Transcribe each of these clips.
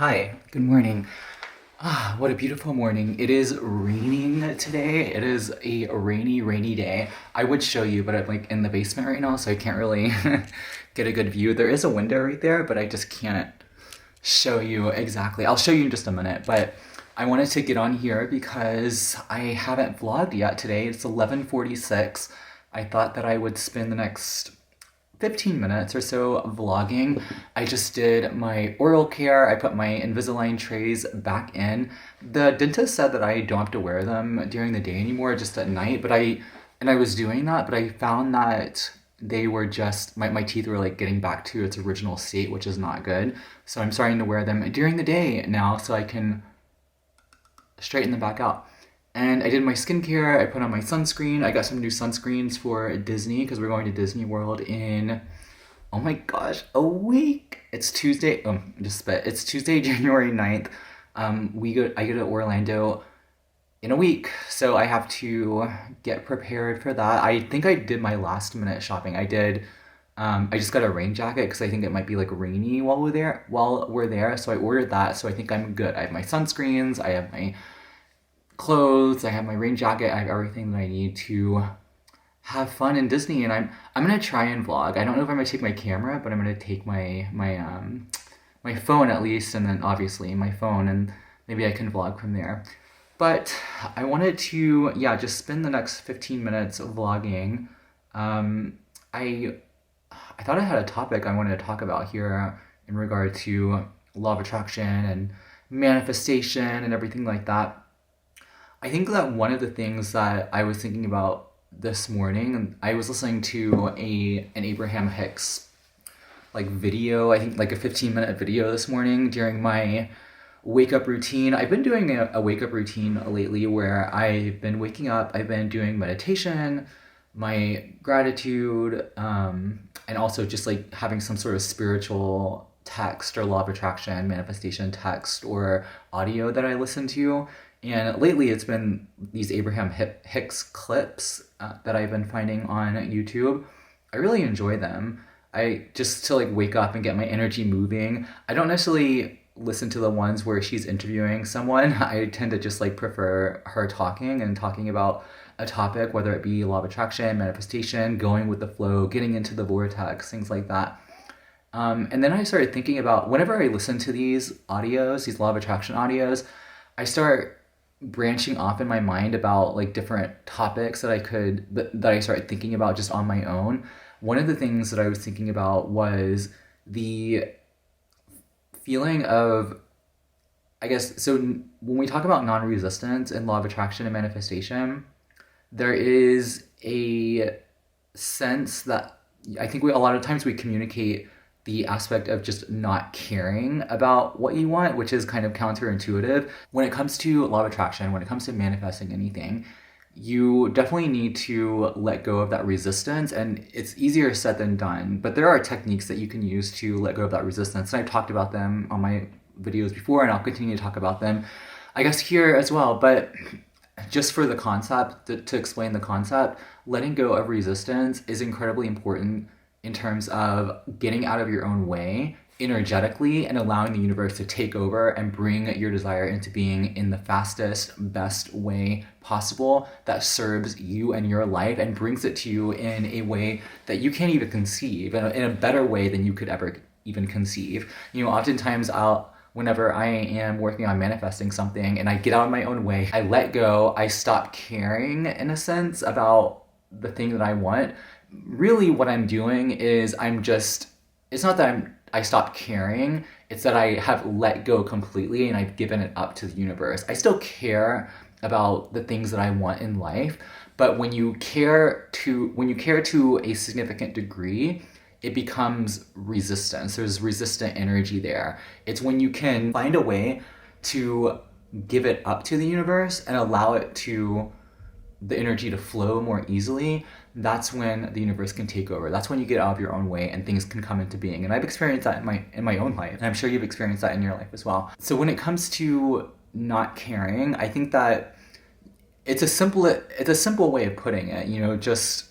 Hi, good morning. What a beautiful morning. It is raining today. It is a rainy day. I would show you, but I'm like in the basement right now, so I can't really get a good view. There is a window right there, but I just can't show you exactly. I'll show you in just a minute, but I wanted to get on here because I haven't vlogged yet today. It's 11:46. I thought that I would spend the next 15 minutes or so vlogging. I just did my oral care. I put my Invisalign trays back in. The dentist said that I don't have to wear them during the day anymore, just at night. I was doing that, but I found that they were just, my teeth were like getting back to its original state, which is not good. So I'm starting to wear them during the day now so I can straighten them back out. And I did my skincare. I put on my sunscreen. I got some new sunscreens for Disney because we're going to Disney World in, oh my gosh, a week. It's Tuesday. Oh, I just spit. It's Tuesday, January 9th. I go to Orlando in a week, so I have to get prepared for that. I think I did my last minute shopping. I just got a rain jacket because I think it might be like rainy while we're there. So I ordered that. So I think I'm good. I have my sunscreens. I have my clothes, I have my rain jacket, I have everything that I need to have fun in Disney. And I'm gonna try and vlog. I don't know if I'm gonna take my camera, but I'm gonna take my phone at least, and then obviously my phone, and maybe I can vlog from there. But I wanted to, yeah, just spend the next 15 minutes vlogging. I I thought I had a topic I wanted to talk about here in regard to law of attraction and manifestation and everything like that. I think that one of the things that I was thinking about this morning, I was listening to an Abraham Hicks like video, I think like a 15-minute video this morning during my wake up routine. I've been doing a wake up routine lately where I've been waking up, I've been doing meditation, my gratitude, and also just like having some sort of spiritual text or law of attraction manifestation text or audio that I listen to. And lately it's been these Abraham Hicks clips that I've been finding on YouTube. I really enjoy them. I just to like wake up and get my energy moving. I don't necessarily listen to the ones where she's interviewing someone. I tend to just like prefer her talking about a topic, whether it be law of attraction, manifestation, going with the flow, getting into the vortex, things like that. And then I started thinking about whenever I listen to these audios, these law of attraction audios, I start branching off in my mind about like different topics that I started thinking about just on my own. One of the things that I was thinking about was the feeling of, I guess, so when we talk about non-resistance and law of attraction and manifestation, there is a sense that I think a lot of times we communicate the aspect of just not caring about what you want, which is kind of counterintuitive. When it comes to law of attraction, when it comes to manifesting anything, you definitely need to let go of that resistance, and it's easier said than done. But there are techniques that you can use to let go of that resistance, and I've talked about them on my videos before, and I'll continue to talk about them, I guess, here as well. But just for the concept, to explain the concept, letting go of resistance is incredibly important in terms of getting out of your own way energetically and allowing the universe to take over and bring your desire into being in the fastest, best way possible that serves you and your life and brings it to you in a way that you can't even conceive, in a better way than you could ever even conceive. You know, oftentimes whenever I am working on manifesting something and I get out of my own way, I let go, I stop caring in a sense about the thing that I want. Really what I'm doing is it's not that I stopped caring, it's that I have let go completely and I've given it up to the universe. I still care about the things that I want in life, but when you care to a significant degree, it becomes resistance. There's resistant energy there. It's when you can find a way to give it up to the universe and allow the energy to flow more easily, that's when the universe can take over. That's when you get out of your own way and things can come into being. And I've experienced that in my own life, and I'm sure you've experienced that in your life as well. So when it comes to not caring, I think that it's a simple way of putting it. You know, just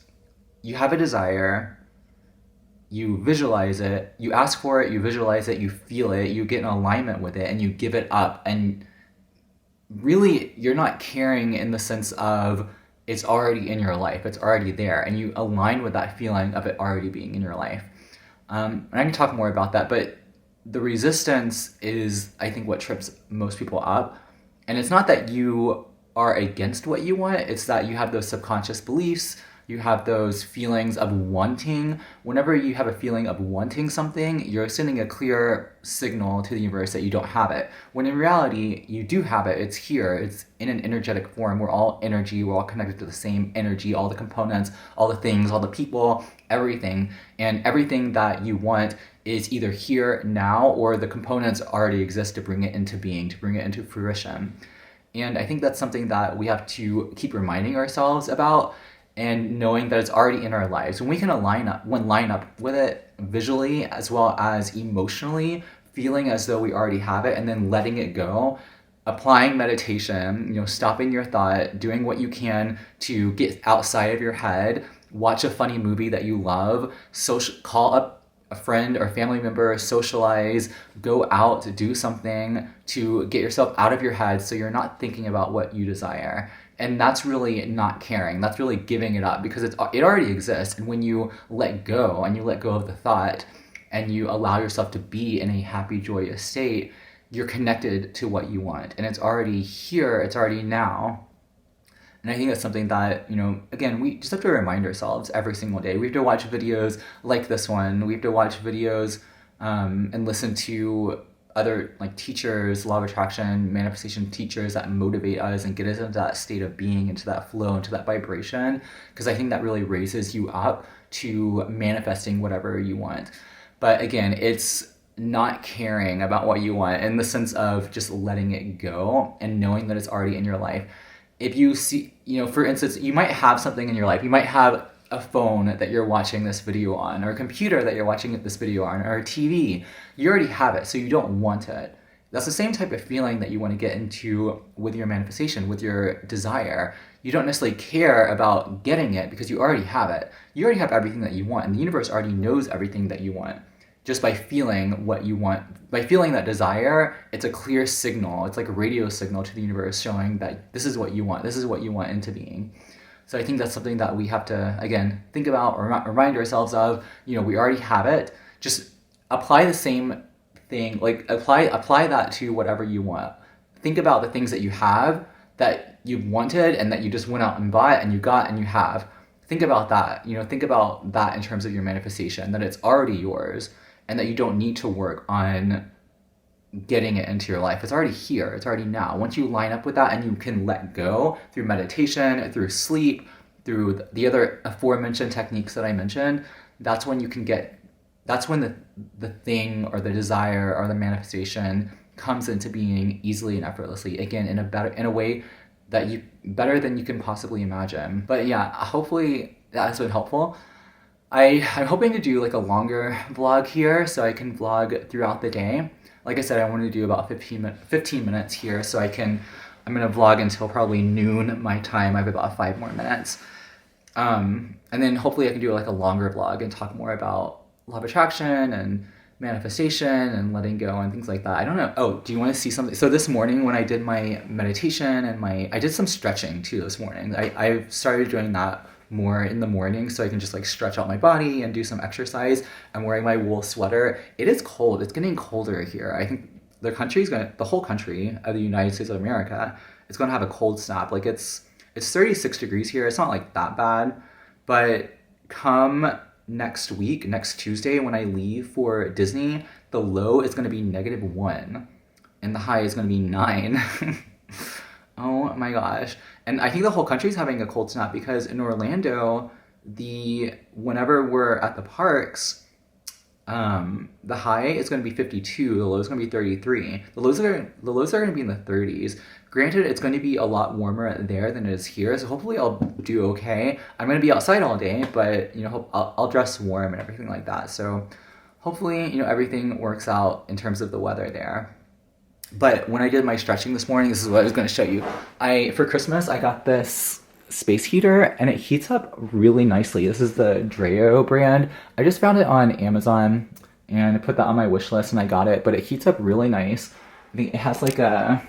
you have a desire, you visualize it, you ask for it, you visualize it, you feel it, you get in alignment with it, and you give it up. And really, you're not caring in the sense of it's already in your life, it's already there, and you align with that feeling of it already being in your life. And I can talk more about that, but the resistance is, I think, what trips most people up. And it's not that you are against what you want, it's that you have those subconscious beliefs, you have those feelings of wanting. Whenever you have a feeling of wanting something, you're sending a clear signal to the universe that you don't have it. When in reality, you do have it. It's here. It's in an energetic form. We're all energy. We're all connected to the same energy, all the components, all the things, all the people, everything. And everything that you want is either here now, or the components already exist to bring it into being, to bring it into fruition. And I think that's something that we have to keep reminding ourselves about, and knowing that it's already in our lives. When we can line up with it visually as well as emotionally, feeling as though we already have it, and then letting it go, applying meditation, stopping your thought, doing what you can to get outside of your head, watch a funny movie that you love, call up a friend or family member, socialize, go out to do something to get yourself out of your head so you're not thinking about what you desire. And that's really not caring. That's really giving it up, because it already exists. And when you let go, and you let go of the thought, and you allow yourself to be in a happy, joyous state, you're connected to what you want. And it's already here. It's already now. And I think that's something that, again, we just have to remind ourselves every single day. We have to watch videos like this one. We have to watch videos and listen to other teachers, law of attraction, manifestation teachers that motivate us and get us into that state of being, into that flow, into that vibration, because I think that really raises you up to manifesting whatever you want. But again, it's not caring about what you want in the sense of just letting it go and knowing that it's already in your life. If you see, for instance, you might have something in your life. You might have a phone that you're watching this video on, or a computer that you're watching this video on, or a TV. You already have it, so you don't want it. That's the same type of feeling that you want to get into with your manifestation, with your desire. You don't necessarily care about getting it because you already have it. You already have everything that you want, and the universe already knows everything that you want. Just by feeling what you want, by feeling that desire, it's a clear signal. It's like a radio signal to the universe showing that this is what you want. This is what you want into being. So I think that's something that we have to, again, think about or remind ourselves of. We already have it. Just apply the same thing, apply that to whatever you want. Think about the things that you have that you've wanted and that you just went out and bought and you got and you have. Think about that. Think about that in terms of your manifestation, that it's already yours and that you don't need to work on getting it into your life. It's already here. It's already now. Once you line up with that and you can let go through meditation, through sleep, through the other aforementioned techniques that I mentioned, that's when the thing or the desire or the manifestation comes into being easily and effortlessly, again, in a way that you better than you can possibly imagine. But yeah, hopefully that's been helpful. I'm hoping to do a longer vlog here so I can vlog throughout the day. Like I said, I want to do about 15 minutes here, so I'm going to vlog until probably noon my time. I have about 5 more minutes. And then hopefully I can do a longer vlog and talk more about law of attraction and manifestation and letting go and things like that. I don't know. Oh, do you want to see something? So this morning when I did my meditation and I did some stretching too this morning. I started doing that more in the morning so I can just stretch out my body and do some exercise. I'm wearing my wool sweater. It is cold. It's getting colder here. I think the whole country of the United States of America is going to have a cold snap. It's 36 degrees here. It's not that bad, but come next Tuesday when I leave for Disney, the low is going to be -1 and the high is going to be 9. Oh my gosh. And I think the whole country is having a cold snap because in Orlando, whenever we're at the parks, the high is going to be 52, the low is going to be 33. The lows are going to be in the 30s. Granted, it's going to be a lot warmer there than it is here, so hopefully I'll do okay. I'm going to be outside all day, but I'll dress warm and everything like that. So hopefully, everything works out in terms of the weather there. But when I did my stretching this morning, this is what I was going to show you. For Christmas, I got this space heater, and it heats up really nicely. This is the Dreo brand. I just found it on Amazon and I put that on my wish list and I got it, but it heats up really nice. I think it has like a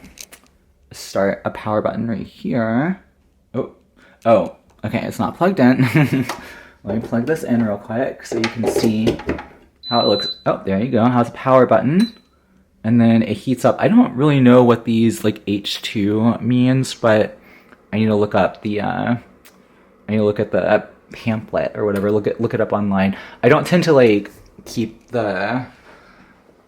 power button right here. Oh, okay, it's not plugged in. Let me plug this in real quick so you can see how it looks. Oh, there you go. It has a power button. And then it heats up. I don't really know what these like H2 means, but I need to look up the I need to look at the pamphlet or whatever. Look it up online. I don't tend to like keep the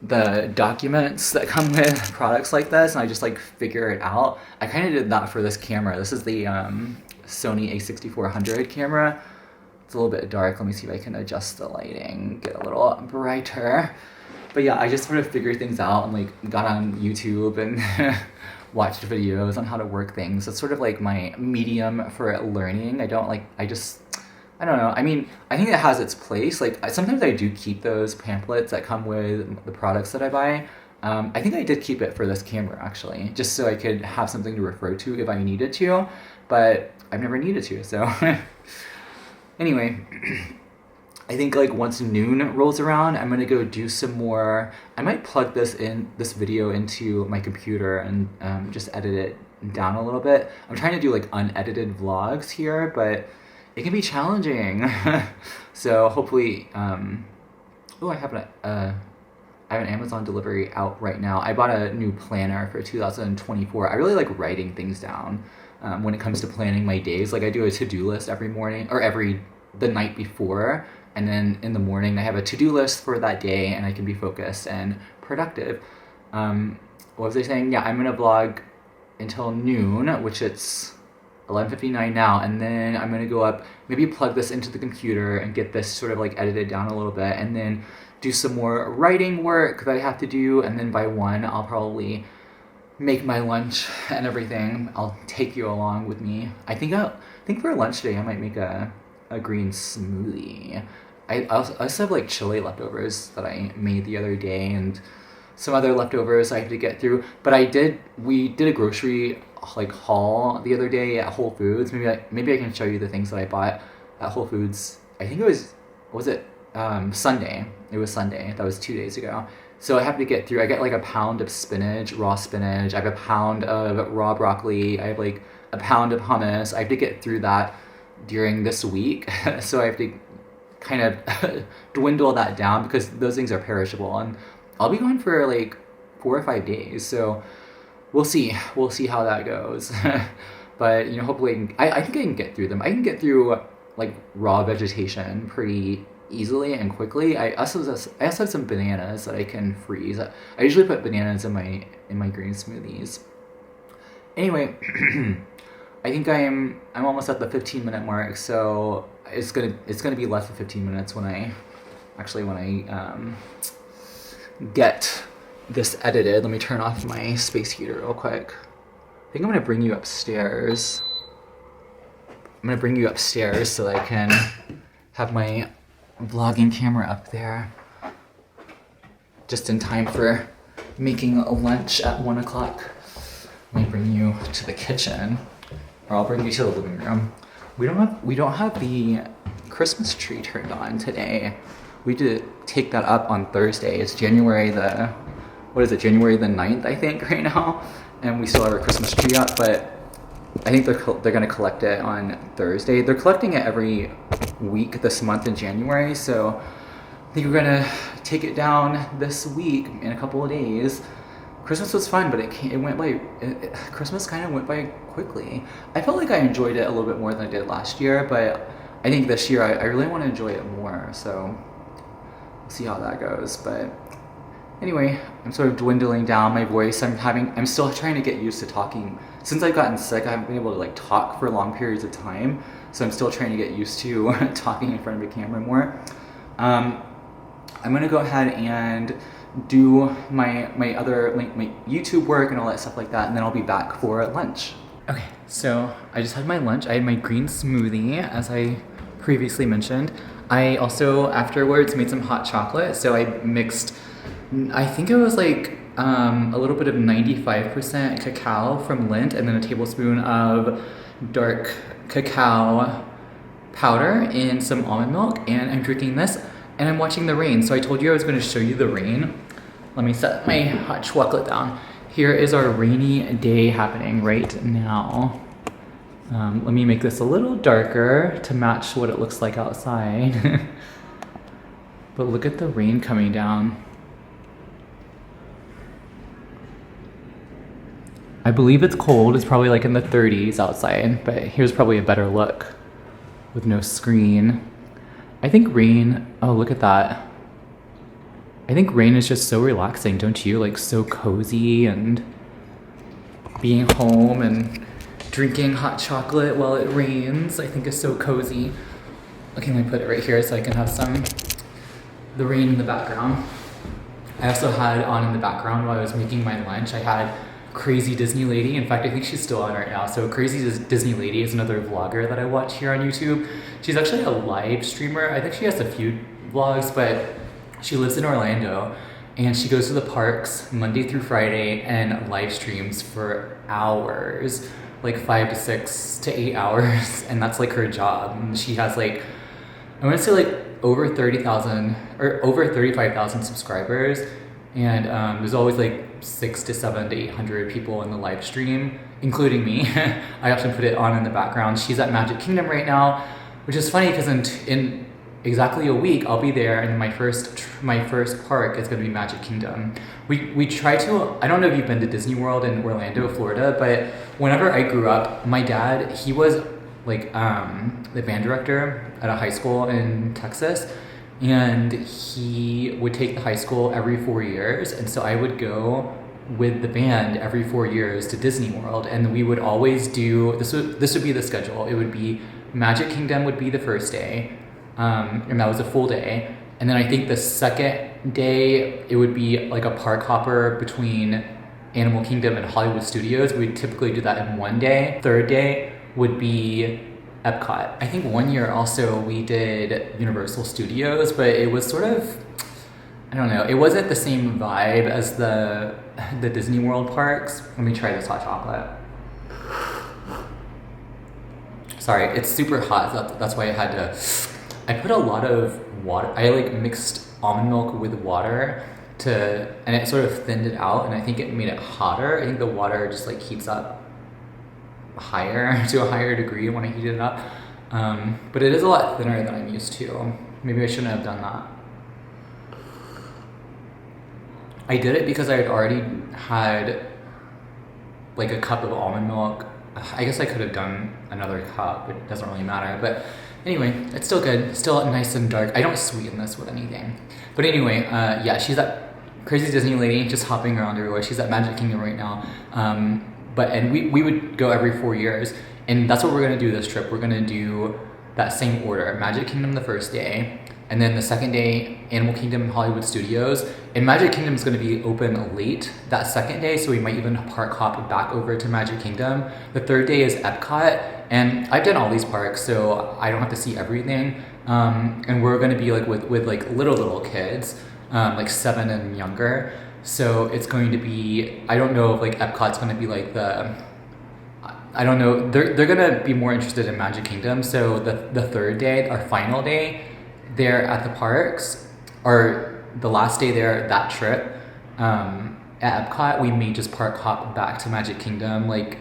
documents that come with products like this, and I just like figure it out. I kind of did that for this camera. This is the Sony a6400 camera. It's a little bit dark. Let me see if I can adjust the lighting, get a little brighter. But yeah, I just sort of figured things out and like got on YouTube and watched videos on how to work things. It's sort of like my medium for learning. I don't know. I mean, I think it has its place. Like sometimes I do keep those pamphlets that come with the products that I buy. I think I did keep it for this camera actually, just so I could have something to refer to if I needed to, but I've never needed to, so. Anyway, I think like once noon rolls around, I'm gonna go do some more. I might plug this video into my computer and just edit it down a little bit. I'm trying to do like unedited vlogs here, but it can be challenging. So hopefully, I have an Amazon delivery out right now. I bought a new planner for 2024. I really like writing things down when it comes to planning my days. Like I do a to-do list every morning or the night before, and then in the morning I have a to-do list for that day and I can be focused and productive. What was I saying? Yeah, I'm gonna vlog until noon, which it's 11:59 now, and then I'm gonna go up, maybe plug this into the computer and get this sort of like edited down a little bit, and then do some more writing work that I have to do, and then by 1 I'll probably make my lunch and everything. I'll take you along with me. I think for lunch today I might make a green smoothie. I also have like chili leftovers that I made the other day and some other leftovers I have to get through. But we did a grocery like haul the other day at Whole Foods. Maybe I can show you the things that I bought at Whole Foods. I think it was Sunday. It was Sunday. That was 2 days ago. So I have to get through. I get like a pound of spinach, raw spinach. I have a pound of raw broccoli. I have like a pound of hummus. I have to get through that during this week. So I have to kind of dwindle that down because those things are perishable, and I'll be gone for like 4 or 5 days. So we'll see how that goes. But hopefully I think I can get through them. I can get through like raw vegetation pretty easily and quickly. I also have some bananas that I can freeze. I usually put bananas in my green smoothies. Anyway, I think I'm almost at the 15-minute mark, so it's gonna be less than 15 minutes when I get this edited. Let me turn off my space heater real quick. I think I'm gonna bring you upstairs. I'm gonna bring you upstairs so that I can have my vlogging camera up there just in time for making lunch at 1 o'clock. Let me bring you to the kitchen, or I'll bring you to the living room. We don't have the Christmas tree turned on today. We did take that up on Thursday. It's January the 9th, I think, right now, and we still have our Christmas tree up, but I think they're gonna collect it on Thursday. They're collecting it every week this month in January, so I think we're gonna take it down this week in a couple of days. Christmas was fun, but Christmas kind of went by quickly. I felt like I enjoyed it a little bit more than I did last year, but I think this year I really want to enjoy it more, so we'll see how that goes. But anyway, I'm sort of dwindling down my voice. I'm still trying to get used to talking. Since I've gotten sick, I haven't been able to like talk for long periods of time, so I'm still trying to get used to talking in front of a camera more. I'm gonna go ahead and do my YouTube work and all that stuff like that, and then I'll be back for lunch. Okay, so I just had my lunch. I had my green smoothie, as I previously mentioned. I also afterwards made some hot chocolate, so I mixed, I think it was like a little bit of 95% cacao from Lindt, and then a tablespoon of dark cacao powder in some almond milk, and I'm drinking this, and I'm watching the rain. So I told you I was going to show you the rain. Let me set my hot chocolate down. Here is our rainy day happening right now. Let me make this a little darker to match what it looks like outside. But look at the rain coming down. I believe it's cold. It's probably like in the 30s outside, but here's probably a better look with no screen. I think rain, oh, look at that. I think rain is just so relaxing, don't you? Like so cozy, and being home and drinking hot chocolate while it rains, I think is so cozy. Okay, let me put it right here so I can have the rain in the background. I also had on in the background while I was making my lunch, I had Crazy Disney Lady. In fact, I think she's still on right now. So Crazy Disney Lady is another vlogger that I watch here on YouTube. She's actually a live streamer. I think she has a few vlogs, but she lives in Orlando, and she goes to the parks Monday through Friday and live streams for hours, like 5 to 6 to 8 hours. And that's like her job. And she has like, I want to say like over 30,000 or over 35,000 subscribers. And there's always like 600 to 700 to 800 people in the live stream, including me. I often put it on in the background. She's at Magic Kingdom right now, which is funny because in exactly a week I'll be there, and my first park is going to be Magic Kingdom. We try to, I don't know if you've been to Disney World in Orlando, Florida, but whenever I grew up, my dad, he was like the band director at a high school in Texas. And he would take the high school every 4 years. And so I would go with the band every 4 years to Disney World. And we would always do, this would be the schedule. It would be Magic Kingdom would be the first day. And that was a full day. And then I think the second day, it would be like a park hopper between Animal Kingdom and Hollywood Studios. We'd typically do that in one day. Third day would be Epcot. I think one year also we did Universal Studios, but it was sort of, I don't know, it wasn't the same vibe as the Disney World parks. Let me try this hot chocolate. Sorry, it's super hot. That's why I put a lot of water. I like mixed almond milk with water and it sort of thinned it out, and I think it made it hotter. I think the water just like heats up higher to a higher degree when I heat it up, but it is a lot thinner than I'm used to. Maybe I shouldn't have done that. I did it because I had already had like a cup of almond milk. I guess I could have done another cup, it doesn't really matter, but anyway, it's still good. It's still nice and dark. I don't sweeten this with anything, but anyway, yeah, she's at Crazy Disney Lady, just hopping around everywhere. She's at Magic Kingdom right now. And we would go every 4 years, and that's what we're gonna do this trip. We're gonna do that same order: Magic Kingdom the first day, and then the second day, Animal Kingdom and Hollywood Studios. And Magic Kingdom is gonna be open late that second day, so we might even park hop back over to Magic Kingdom. The third day is Epcot, and I've done all these parks, so I don't have to see everything. And we're gonna be like with like little kids, like 7 and younger. So it's going to be, I don't know if like Epcot's going to be like I don't know, they're going to be more interested in Magic Kingdom. So the third day, our final day there at the parks, or the last day there, that trip, at Epcot, we may just park hop back to Magic Kingdom like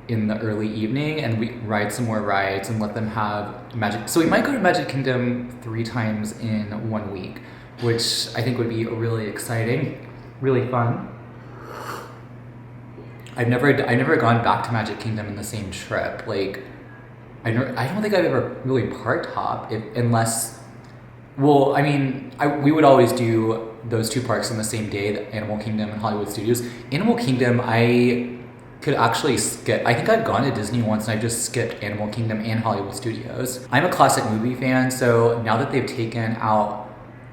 in the early evening, and we ride some more rides and let them have Magic. So we might go to Magic Kingdom 3 times in 1 week, which I think would be really exciting. Really fun. I've never gone back to Magic Kingdom in the same trip. Like, I don't think I've ever really parked hop, unless, well, I mean, we would always do those 2 parks on the same day, the Animal Kingdom and Hollywood Studios. Animal Kingdom, I could actually skip. I think I've gone to Disney once and I just skipped Animal Kingdom and Hollywood Studios. I'm a classic movie fan, so now that they've taken out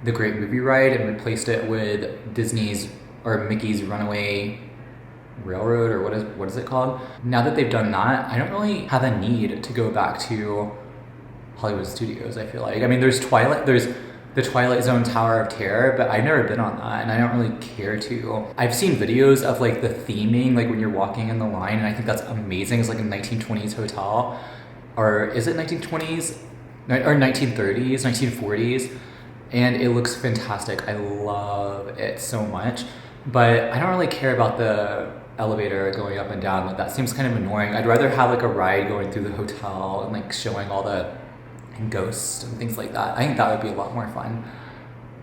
the Great Movie Ride and replaced it with Disney's or Mickey's Runaway Railroad, or what is it called? Now that they've done that, I don't really have a need to go back to Hollywood Studios, I feel like. I mean, there's the Twilight Zone Tower of Terror, but I've never been on that, and I don't really care to. I've seen videos of like the theming, like when you're walking in the line, and I think that's amazing. It's like a 1920s hotel. or is it 1920s or 1930s, 1940s, and it looks fantastic. I love it so much, but I don't really care about the elevator going up and down. Like that seems kind of annoying. I'd rather have like a ride going through the hotel and like showing all the ghosts and things like that. I think that would be a lot more fun.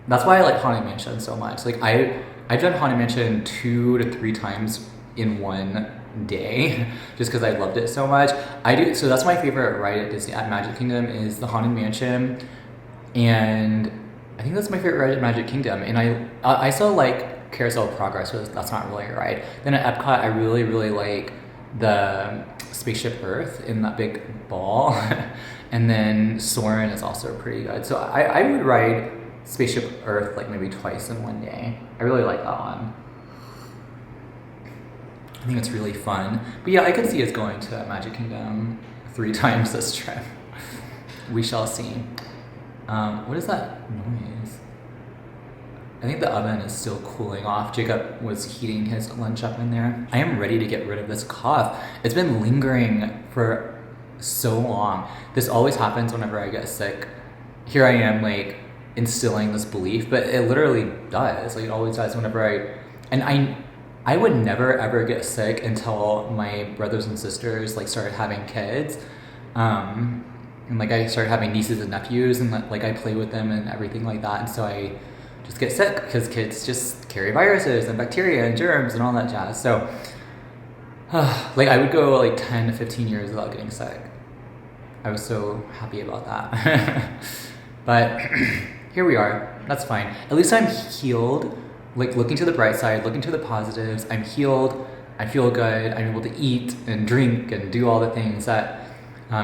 That's why I like Haunted Mansion so much. Like I've done Haunted Mansion 2 to 3 times in one day just because I loved it so much. I do, so that's my favorite ride at Disney, at Magic Kingdom, is the Haunted Mansion, and I think that's my favorite ride at Magic Kingdom. And I still like Carousel of Progress, but that's not really a ride. Then at Epcot, I really like the Spaceship Earth in that big ball. And then Soarin' is also pretty good. So I would ride Spaceship Earth like maybe twice in one day. I really like that one. I think it's really fun. But yeah, I could see us going to Magic Kingdom 3 times this trip. We shall see. What is that noise? I think the oven is still cooling off. Jacob was heating his lunch up in there. I am ready to get rid of this cough. It's been lingering for so long. This always happens whenever I get sick. Here I am like instilling this belief, but it literally does. Like it always does whenever I would never ever get sick until my brothers and sisters like started having kids. And like I started having nieces and nephews, and like I play with them and everything like that. And so I just get sick because kids just carry viruses and bacteria and germs and all that jazz. So like I would go like 10 to 15 years without getting sick. I was so happy about that. But here we are. That's fine. At least I'm healed. Like looking to the bright side, looking to the positives. I'm healed. I feel good. I'm able to eat and drink and do all the things that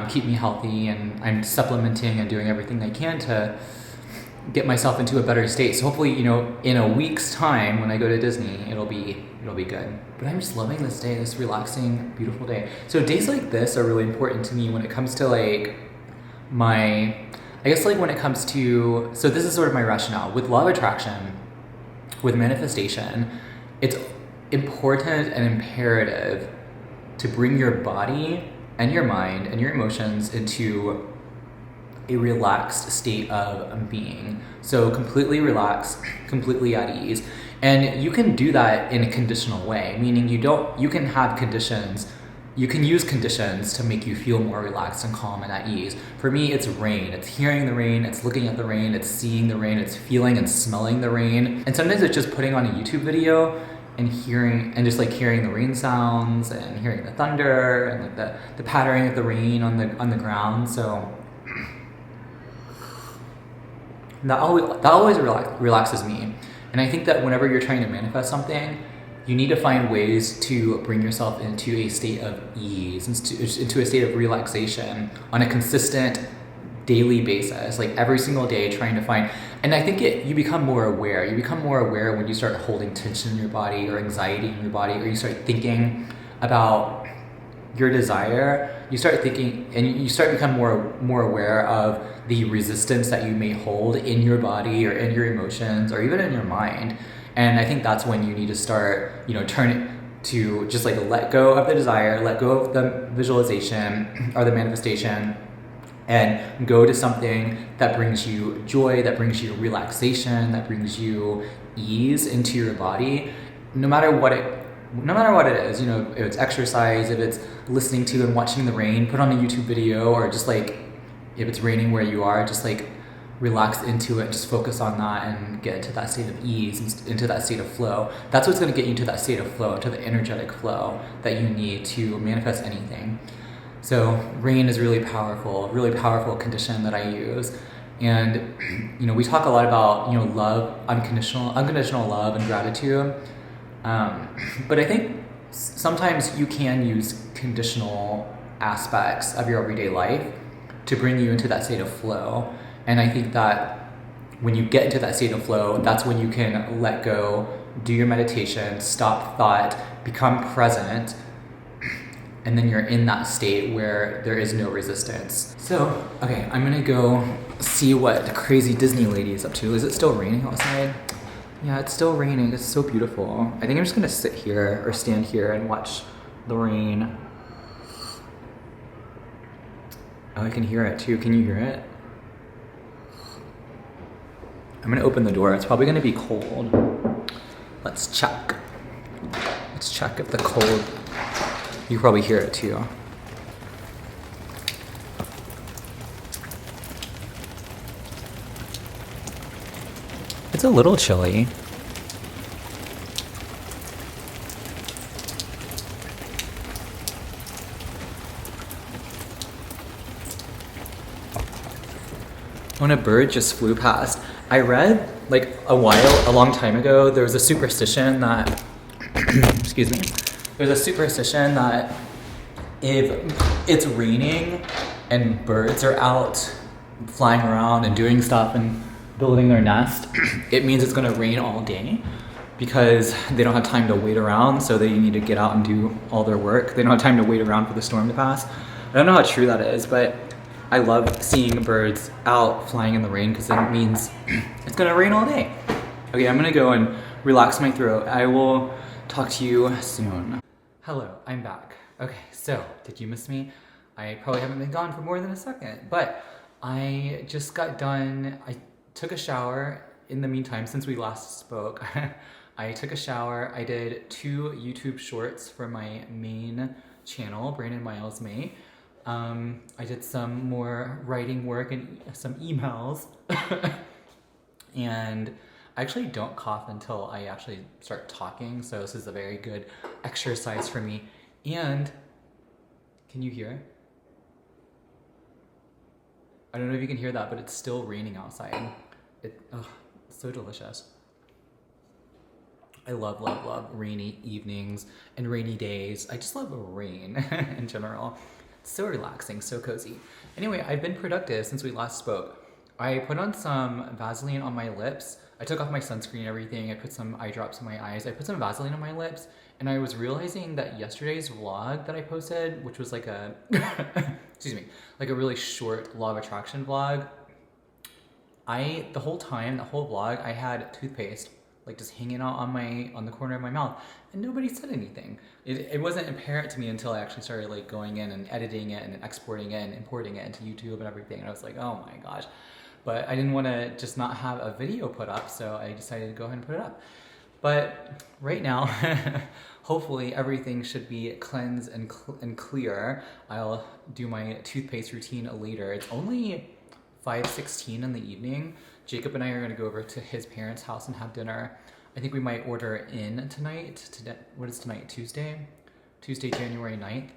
keep me healthy, and I'm supplementing and doing everything I can to get myself into a better state. So hopefully, you know, in a week's time when I go to Disney, it'll be good. But I'm just loving this day, this relaxing, beautiful day. So days like this are really important to me when it comes to like I guess like when it comes to, so this is sort of my rationale with law of attraction, with manifestation. It's important and imperative to bring your body and your mind and your emotions into a relaxed state of being. So completely relaxed, completely at ease. And you can do that in a conditional way, meaning you can have conditions, you can use conditions to make you feel more relaxed and calm and at ease. For me, it's rain. It's hearing the rain, it's looking at the rain, it's seeing the rain, it's feeling and smelling the rain. And sometimes it's just putting on a YouTube video and hearing the rain sounds and hearing the thunder and like the pattering of the rain on the ground. So that always relaxes me. And I think that whenever you're trying to manifest something, you need to find ways to bring yourself into a state of ease, into a state of relaxation on a consistent daily basis, like every single day trying to find. And I think you become more aware. You become more aware when you start holding tension in your body or anxiety in your body, or you start thinking about your desire. You start thinking, and you start to become more aware of the resistance that you may hold in your body or in your emotions or even in your mind. And I think that's when you need to start, turn it to just like let go of the desire, let go of the visualization or the manifestation, and go to something that brings you joy, that brings you relaxation, that brings you ease into your body, no matter what it is, if it's exercise, if it's listening to and watching the rain, put on a YouTube video, or just like, if it's raining where you are, just like relax into it, just focus on that and get into that state of ease, into that state of flow. That's what's going to get you to that state of flow, to the energetic flow that you need to manifest anything. So rain is really powerful condition that I use. And, we talk a lot about, love, unconditional love and gratitude. But I think sometimes you can use conditional aspects of your everyday life to bring you into that state of flow. And I think that when you get into that state of flow, that's when you can let go, do your meditation, stop thought, become present, and then you're in that state where there is no resistance. So, okay, I'm gonna go see what the crazy Disney lady is up to. Is it still raining outside? Yeah, it's still raining. It's so beautiful. I think I'm just gonna sit here or stand here and watch the rain. Oh, I can hear it too. Can you hear it? I'm gonna open the door. It's probably gonna be cold. Let's check. Let's check if the cold, you can probably hear it too. It's a little chilly. When a bird just flew past, I read like a long time ago, there was a superstition that, excuse me, there's a superstition that if it's raining and birds are out flying around and doing stuff and building their nest, it means it's gonna rain all day because they don't have time to wait around, so they need to get out and do all their work. They don't have time to wait around for the storm to pass. I don't know how true that is, but I love seeing birds out flying in the rain because it means it's gonna rain all day. Okay, I'm gonna go and relax my throat. I will talk to you soon. Hello, I'm back. Okay, so did you miss me? I probably haven't been gone for more than a second, but I just got done. I took a shower in the meantime since we last spoke. I took a shower. I did 2 YouTube shorts for my main channel, Brandon Miles May. I did some more writing work and some emails. And I actually don't cough until I actually start talking, so this is a very good exercise for me. And can you hear? I don't know if you can hear that, but it's still raining outside. It's so delicious. I love, love, love rainy evenings and rainy days. I just love rain in general. It's so relaxing, so cozy. Anyway, I've been productive since we last spoke. I put on some Vaseline on my lips. I took off my sunscreen and everything. I put some eye drops in my eyes. I put some Vaseline on my lips. And I was realizing that yesterday's vlog that I posted, which was like a, excuse me, like a really short law of attraction vlog, the whole vlog, I had toothpaste like just hanging out on the corner of my mouth, and nobody said anything. It wasn't apparent to me until I actually started like going in and editing it and exporting it and importing it into YouTube and everything, and I was like, oh my gosh. But I didn't want to just not have a video put up, so I decided to go ahead and put it up. But right now, hopefully everything should be cleansed and clear. I'll do my toothpaste routine later. It's only 5:16 in the evening. Jacob and I are going to go over to his parents' house and have dinner. I think we might order in tonight. What is tonight? Tuesday, January 9th.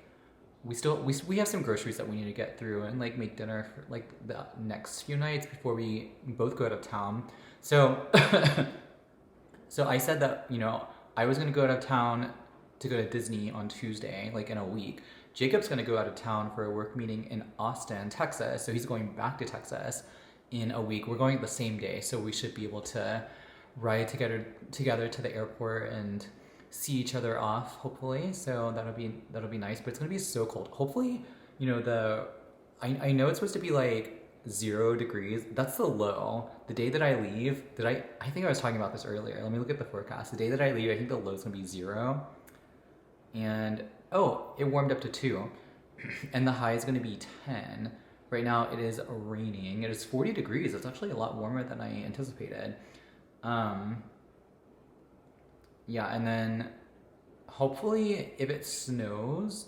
We have some groceries that we need to get through and like make dinner for like the next few nights before we both go out of town. So so I said that, you know, I was going to go out of town to go to Disney on Tuesday, like in a week. Jacob's going to go out of town for a work meeting in Austin, Texas. So he's going back to Texas in a week. We're going the same day, so we should be able to ride together to the airport and see each other off, hopefully. So that'll be nice, but it's gonna be so cold. Hopefully, you know, I know it's supposed to be like 0 degrees. That's the low. The day that I leave, I think I was talking about this earlier. Let me look at the forecast. The day that I leave, I think the low is gonna be 0. And oh, it warmed up to 2. And the high is gonna be 10. Right now it is raining. It is 40 degrees. It's actually a lot warmer than I anticipated. Yeah, and then hopefully if it snows,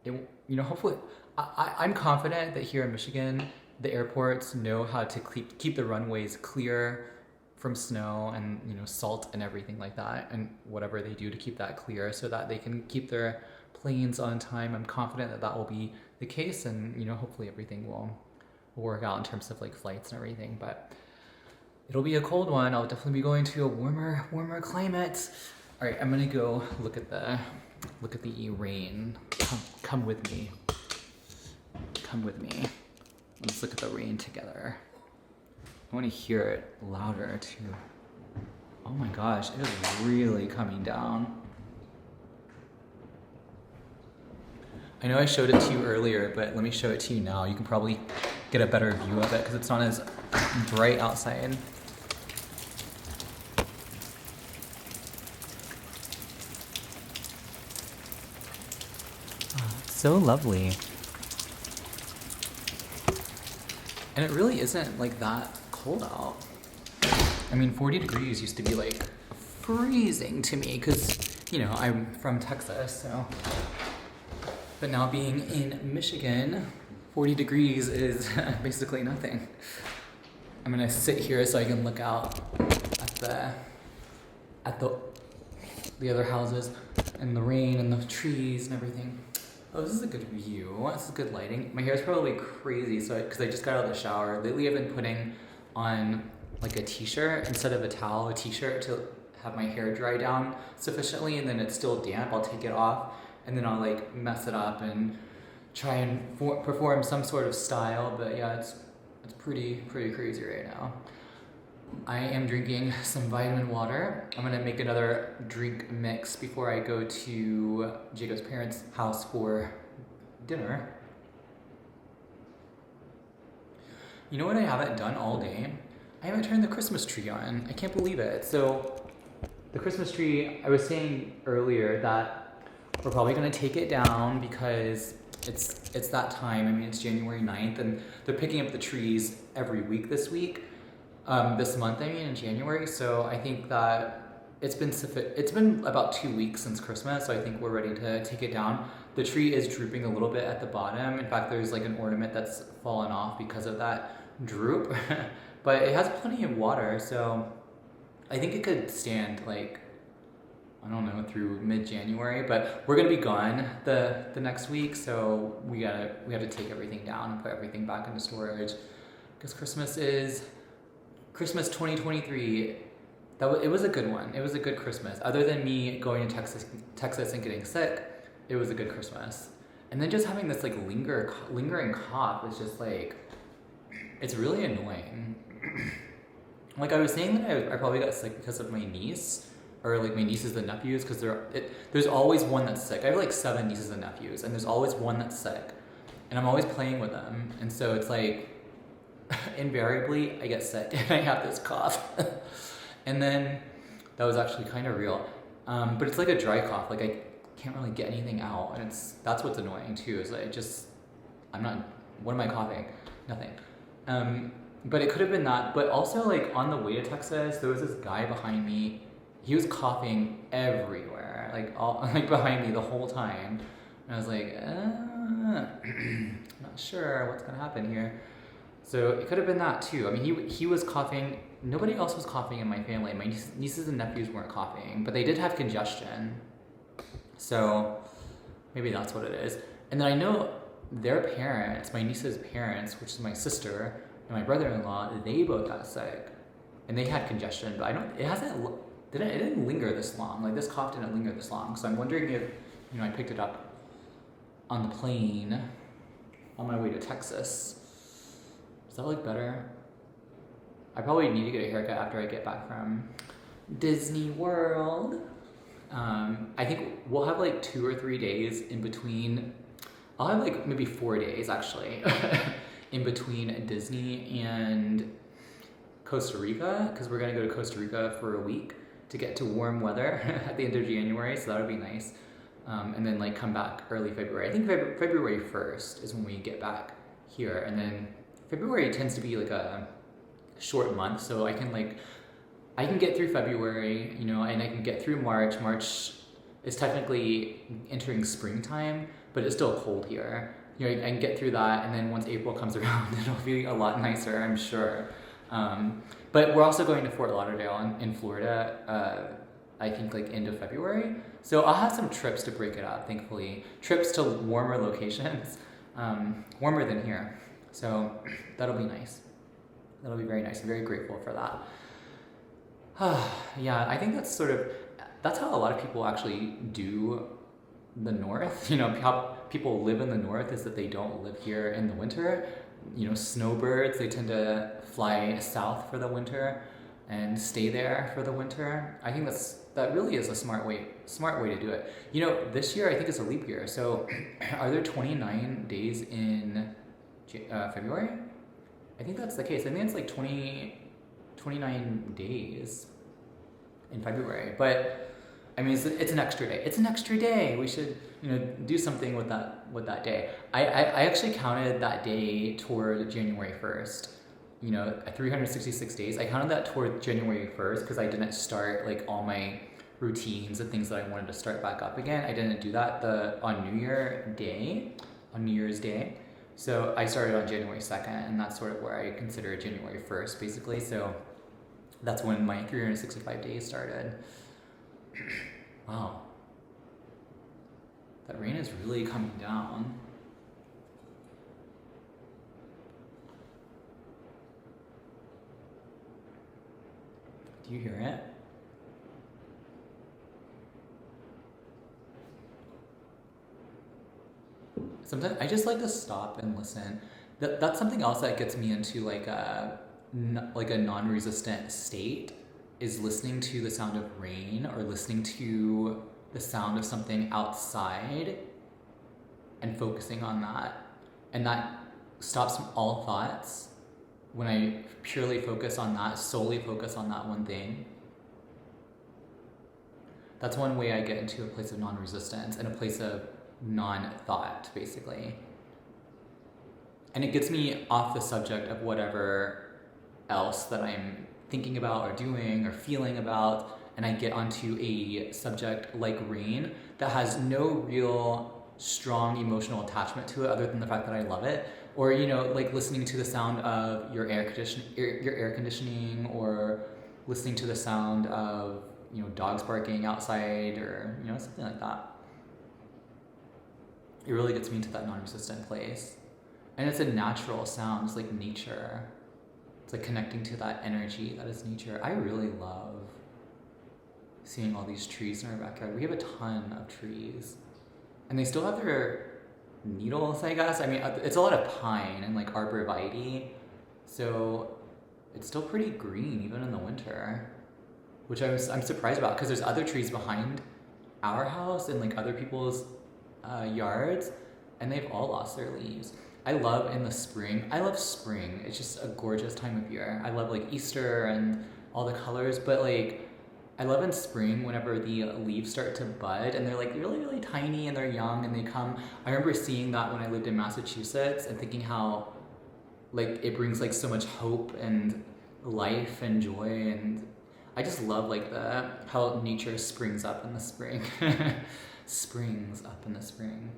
hopefully, I'm confident that here in Michigan, the airports know how to keep the runways clear from snow and, you know, salt and everything like that, and whatever they do to keep that clear so that they can keep their planes on time. I'm confident that that will be the case, and, you know, hopefully everything will work out in terms of like flights and everything. But it'll be a cold one. I'll definitely be going to a warmer climate. All right, I'm gonna go look at the rain. Come with me. Come with me. Let's look at the rain together. I want to hear it louder too. Oh my gosh, it is really coming down. I know I showed it to you earlier, but let me show it to you now. You can probably get a better view of it because it's not as bright outside. Oh, it's so lovely. And it really isn't like that cold out. I mean, 40 degrees used to be like freezing to me because, you know, I'm from Texas, so. But now being in Michigan, 40 degrees is basically nothing. I'm gonna sit here so I can look out at the other houses and the rain and the trees and everything. Oh, this is a good view. This is good lighting. My hair's probably crazy, because I just got out of the shower. Lately, I've been putting on like a t-shirt instead of a towel, a t-shirt to have my hair dry down sufficiently, and then it's still damp. I'll take it off, and then I'll like mess it up and try and perform some sort of style. But yeah, it's pretty crazy right now. I am drinking some vitamin water. I'm gonna make another drink mix before I go to Jacob's parents' house for dinner. You know what I haven't done all day? I haven't turned the Christmas tree on. I can't believe it. So the Christmas tree, I was saying earlier that we're probably gonna take it down because it's that time. I mean, it's January 9th and they're picking up the trees every week this week. This month, I mean, in January. So I think that it's been about 2 weeks since Christmas, so I think we're ready to take it down. The tree is drooping a little bit at the bottom. In fact, there's like an ornament that's fallen off because of that droop. But it has plenty of water, so I think it could stand like, I don't know, through mid-January. But we're gonna be gone the next week, so we have to take everything down and put everything back into storage because Christmas 2023, it was a good one. It was a good Christmas. Other than me going to Texas and getting sick, it was a good Christmas. And then just having this like lingering cough is just like, it's really annoying. Like I was saying that I probably got sick because of my niece, or like my nieces and nephews, because there's always one that's sick. I have like 7 nieces and nephews, and there's always one that's sick. And I'm always playing with them. And so it's like, invariably I get sick and I have this cough. And then that was actually kind of real, but it's like a dry cough. Like I can't really get anything out, and that's what's annoying too, is like what am I coughing? Nothing. But it could have been that. But also, like on the way to Texas, there was this guy behind me. He was coughing everywhere, like behind me the whole time, and I was like, not sure what's gonna happen here. So it could have been that too. I mean, he was coughing. Nobody else was coughing in my family. My nieces and nephews weren't coughing, but they did have congestion. So maybe that's what it is. And then I know their parents, my niece's parents, which is my sister and my brother-in-law, they both got sick, and they had congestion. But it didn't linger this long. Like this cough didn't linger this long. So I'm wondering if, you know, I picked it up on the plane on my way to Texas. Does that look better? I probably need to get a haircut after I get back from Disney World. I think we'll have like 2 or 3 days in between. I'll have like maybe 4 days actually in between Disney and Costa Rica, because we're gonna go to Costa Rica for a week to get to warm weather at the end of January, so that would be nice. And then like come back early February. I think February 1st is when we get back here, and then February tends to be like a short month, so I can get through February, you know, and I can get through March. March is technically entering springtime, but it's still cold here. You know, I can get through that, and then once April comes around, it'll be a lot nicer, I'm sure. But we're also going to Fort Lauderdale in Florida, I think like end of February. So I'll have some trips to break it up, thankfully. Trips to warmer locations, warmer than here. So that'll be nice. That'll be very nice. I'm very grateful for that. Yeah, I think that's how a lot of people actually do the North. You know, how people live in the North is that they don't live here in the winter. You know, snowbirds, they tend to fly south for the winter and stay there for the winter. I think that really is a smart way to do it. You know, this year I think it's a leap year. So are there 29 days in February? I think that's the case. I think it's like 29 days in February. But I mean, it's an extra day. It's an extra day. We should, do something with that day. I actually counted that day toward January 1st. 366 days. I counted that toward January 1st because I didn't start like all my routines and things that I wanted to start back up again. I didn't do that on New Year's Day. So I started on January 2nd, and that's sort of where I consider January 1st, basically. So that's when my 365 days started. Wow. That rain is really coming down. Do you hear it? Sometimes I just like to stop and listen. That's something else that gets me into like a non-resistant state, is listening to the sound of rain or listening to the sound of something outside and focusing on that. And that stops all thoughts when I purely focus on that, solely focus on that one thing. That's one way I get into a place of non-resistance and a place of non-thought, basically. And it gets me off the subject of whatever else that I'm thinking about or doing or feeling about, and I get onto a subject like rain that has no real strong emotional attachment to it other than the fact that I love it. Or, like listening to the sound of your air conditioning, or listening to the sound of, dogs barking outside, or, something like that. It really gets me into that non-resistant place. And it's a natural sound. It's like nature. It's like connecting to that energy that is nature. I really love seeing all these trees in our backyard. We have a ton of trees. And they still have their needles, I guess. I mean, it's a lot of pine and like arborvitae. So it's still pretty green even in the winter, which I'm surprised about, because there's other trees behind our house and like other people's yards, and they've all lost their leaves. I love spring. It's just a gorgeous time of year. I love like Easter and all the colors, but like I love in spring whenever the leaves start to bud and they're like really, really tiny and they're young and they come. I remember seeing that when I lived in Massachusetts and thinking how like it brings like so much hope and life and joy, and I just love like how nature springs up in the spring. Springs up in the spring.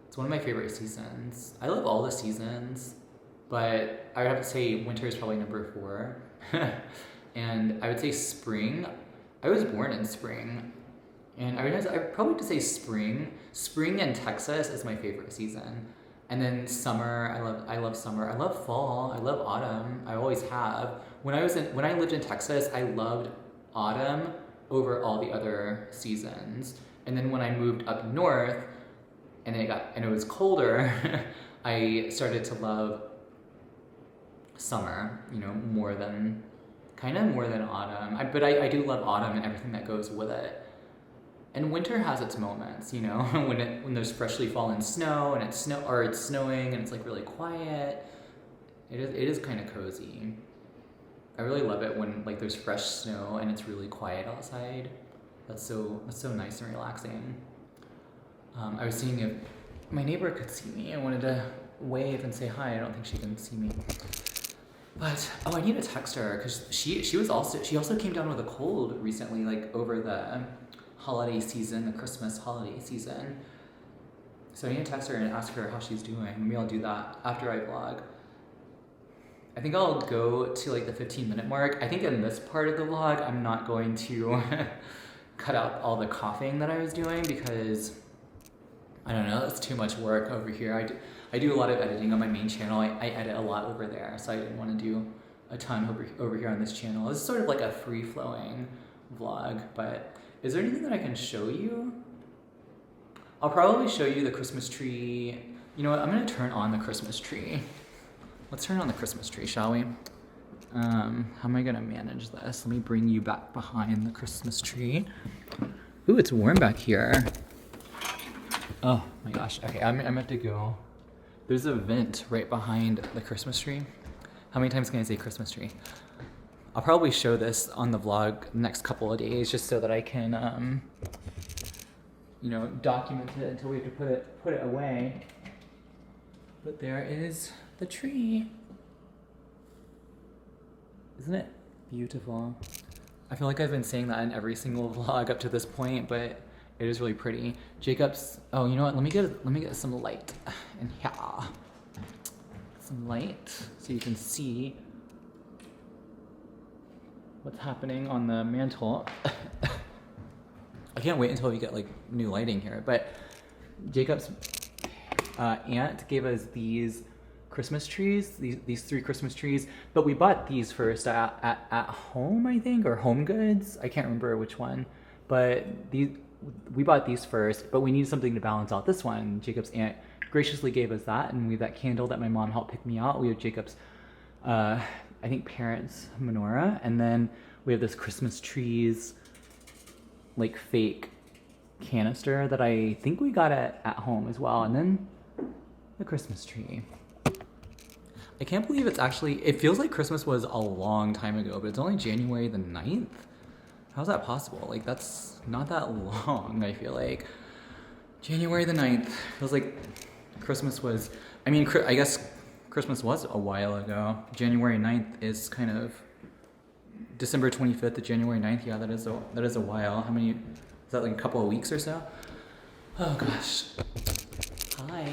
It's one of my favorite seasons. I love all the seasons, but I would have to say winter is probably number 4. And I would say spring. I was born in spring, and I'd probably just say spring. Spring in Texas is my favorite season. And then summer, I love summer. I love fall. I love autumn. I always have. When I lived in Texas, I loved autumn over all the other seasons. And then when I moved up north and it was colder, I started to love summer, more than autumn. But I do love autumn and everything that goes with it. And winter has its moments, when there's freshly fallen snow and it's snowing and it's like really quiet. It is kind of cozy. I really love it when like there's fresh snow and it's really quiet outside. That's so nice and relaxing. I was seeing if my neighbor could see me. I wanted to wave and say hi. I don't think she can see me. But I need to text her because she also came down with a cold recently, like over the holiday season, the Christmas holiday season. So I need to text her and ask her how she's doing. Maybe I'll do that after I vlog. I think I'll go to like the 15-minute mark. I think in this part of the vlog, I'm not going to cut out all the coughing that I was doing because, I don't know, it's too much work over here. I do a lot of editing on my main channel. I edit a lot over there, so I didn't want to do a ton over here on this channel. It's sort of like a free-flowing vlog, but is there anything that I can show you? I'll probably show you the Christmas tree. You know what, I'm gonna turn on the Christmas tree. Let's turn on the Christmas tree, shall we? How am I gonna manage this? Let me bring you back behind the Christmas tree. Ooh, it's warm back here. Oh my gosh, okay, I'm gonna have to go. There's a vent right behind the Christmas tree. How many times can I say Christmas tree? I'll probably show this on the vlog the next couple of days just so that I can you know, document it until we have to put it away. But there is the tree. Isn't it beautiful? I feel like I've been saying that in every single vlog up to this point, but it is really pretty. Jacob's, oh, you know what? Let me get some light in here. Some light so you can see what's happening on the mantle. I can't wait until we get like new lighting here, but Jacob's aunt gave us these Christmas trees, these 3 Christmas trees, but we bought these first at home, I think, or Home Goods. I can't remember which one, but we bought these first, but we needed something to balance out this one. Jacob's aunt graciously gave us that, and we have that candle that my mom helped pick me out. We have Jacob's, I think, parents' menorah, and then we have this Christmas trees, like fake canister that I think we got at home as well, and then the Christmas tree. I can't believe it's actually, it feels like Christmas was a long time ago, but it's only January the 9th? How's that possible? Like, that's not that long, I feel like. January the 9th. Feels like Christmas was, I mean, I guess Christmas was a while ago. January 9th is kind of, December 25th to January 9th, yeah, that is a while. How many, is that like a couple of weeks or so? Oh gosh. Hi.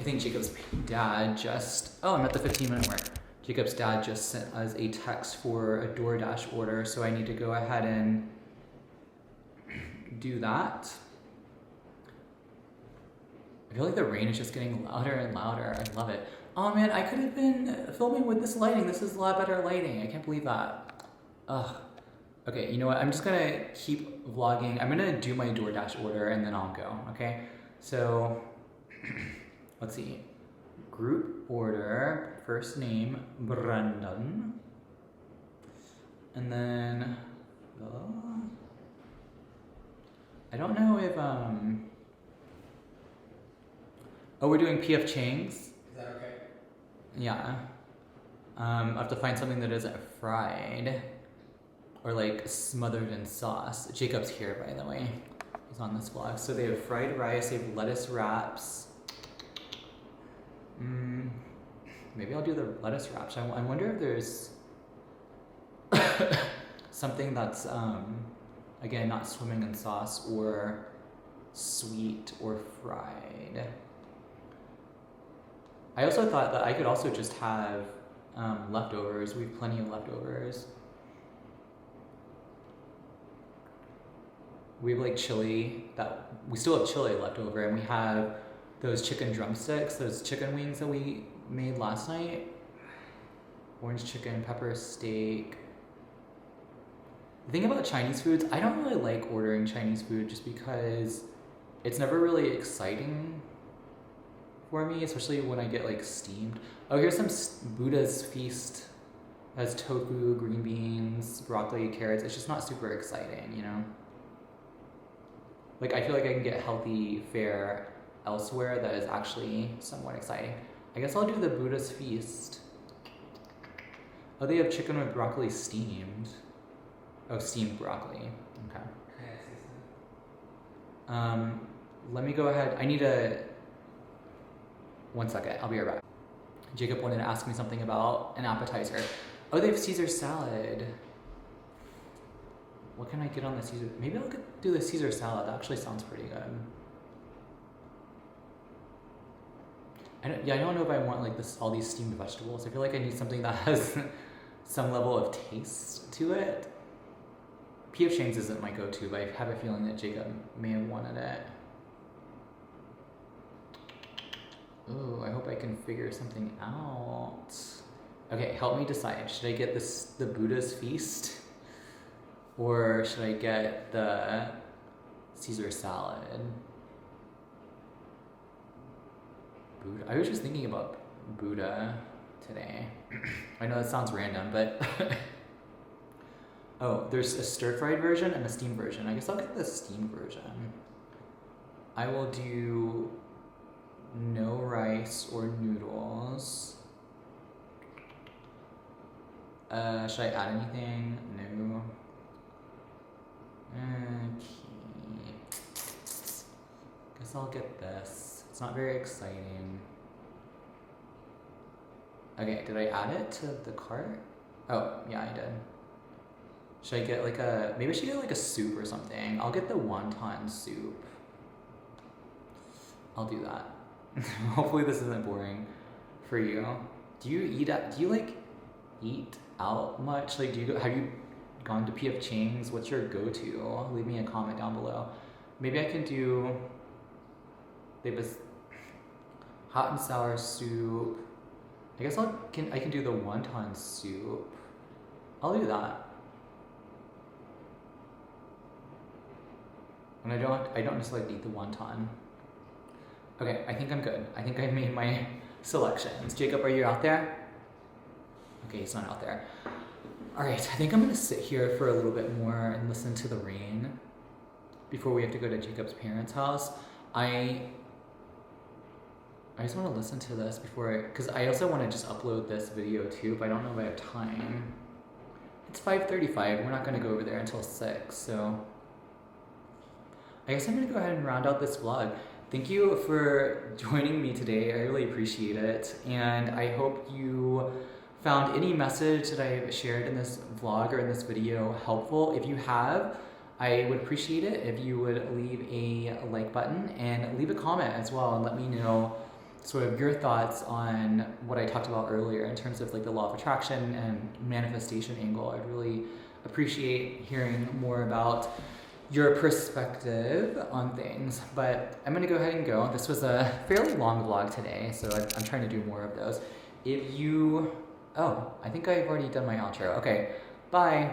I think Jacob's dad just, oh, I'm at the 15-minute mark. Jacob's dad just sent us a text for a DoorDash order, so I need to go ahead and do that. I feel like the rain is just getting louder and louder. I love it. Oh man, I could have been filming with this lighting. This is a lot better lighting. I can't believe that. Ugh. Okay, you know what? I'm just gonna keep vlogging. I'm gonna do my DoorDash order and then I'll go, okay? So, let's see. Group order, first name, Brandon. And then, I don't know if, oh, we're doing P.F. Chang's. Is that okay? Yeah. I have to find something that isn't fried or like smothered in sauce. Jacob's here, by the way. He's on this vlog. So they have fried rice, they have lettuce wraps. Maybe I'll do the lettuce wraps. I wonder if there's something that's, again, not swimming in sauce or sweet or fried. I also thought that I could also just have leftovers. We have plenty of leftovers. We have like chili, we still have chili left over, and we have those chicken drumsticks, those chicken wings that we made last night. Orange chicken, pepper steak. The thing about Chinese foods, I don't really like ordering Chinese food just because it's never really exciting for me, especially when I get like steamed. Oh, here's some Buddha's Feast. It has tofu, green beans, broccoli, carrots. It's just not super exciting, you know? Like, I feel like I can get healthy fare elsewhere that is actually somewhat exciting. I guess I'll do the Buddha's Feast. Oh, they have chicken with broccoli steamed. Oh, steamed broccoli. Okay. Let me go ahead. I need a... 1 second. I'll be right back. Jacob wanted to ask me something about an appetizer. Oh, they have Caesar salad. What can I get on the Caesar? Maybe I'll do the Caesar salad. That actually sounds pretty good. I don't know if I want like all these steamed vegetables. I feel like I need something that has some level of taste to it. P.F. Chang's isn't my go-to, but I have a feeling that Jacob may have wanted it. Ooh, I hope I can figure something out. Okay, help me decide. Should I get the Buddha's Feast? Or should I get the Caesar salad? Buddha. I was just thinking about Buddha today. I know that sounds random, but... Oh, there's a stir-fried version and a steamed version. I guess I'll get the steamed version. I will do no rice or noodles. Should I add anything? No. Okay. guess I'll get this. It's not very exciting. Okay, did I add it to the cart? Oh, yeah, I did. Should I get like maybe I should get like a soup or something. I'll get the wonton soup. I'll do that. Hopefully this isn't boring for you. Do you like eat out much? Like have you gone to PF Chang's? What's your go-to? Leave me a comment down below. Maybe I can do, they have this hot and sour soup. I guess I can do the wonton soup. I'll do that. And I don't just like eat the wonton. Okay, I think I'm good. I think I made my selections. Jacob, are you out there? Okay, he's not out there. All right, I think I'm gonna sit here for a little bit more and listen to the rain before we have to go to Jacob's parents' house. I just want to listen to this because I also want to just upload this video too, but I don't know if I have time. It's 5:35. We're not gonna go over there until 6, so I guess I'm gonna go ahead and round out this vlog. Thank you for joining me today. I really appreciate it. And I hope you found any message that I shared in this vlog or in this video helpful. If you have, I would appreciate it if you would leave a like button and leave a comment as well and let me know sort of your thoughts on what I talked about earlier in terms of like the law of attraction and manifestation angle. I'd really appreciate hearing more about your perspective on things, but I'm gonna go ahead and go. This was a fairly long vlog today, so I'm trying to do more of those. I think I've already done my outro. Okay, bye.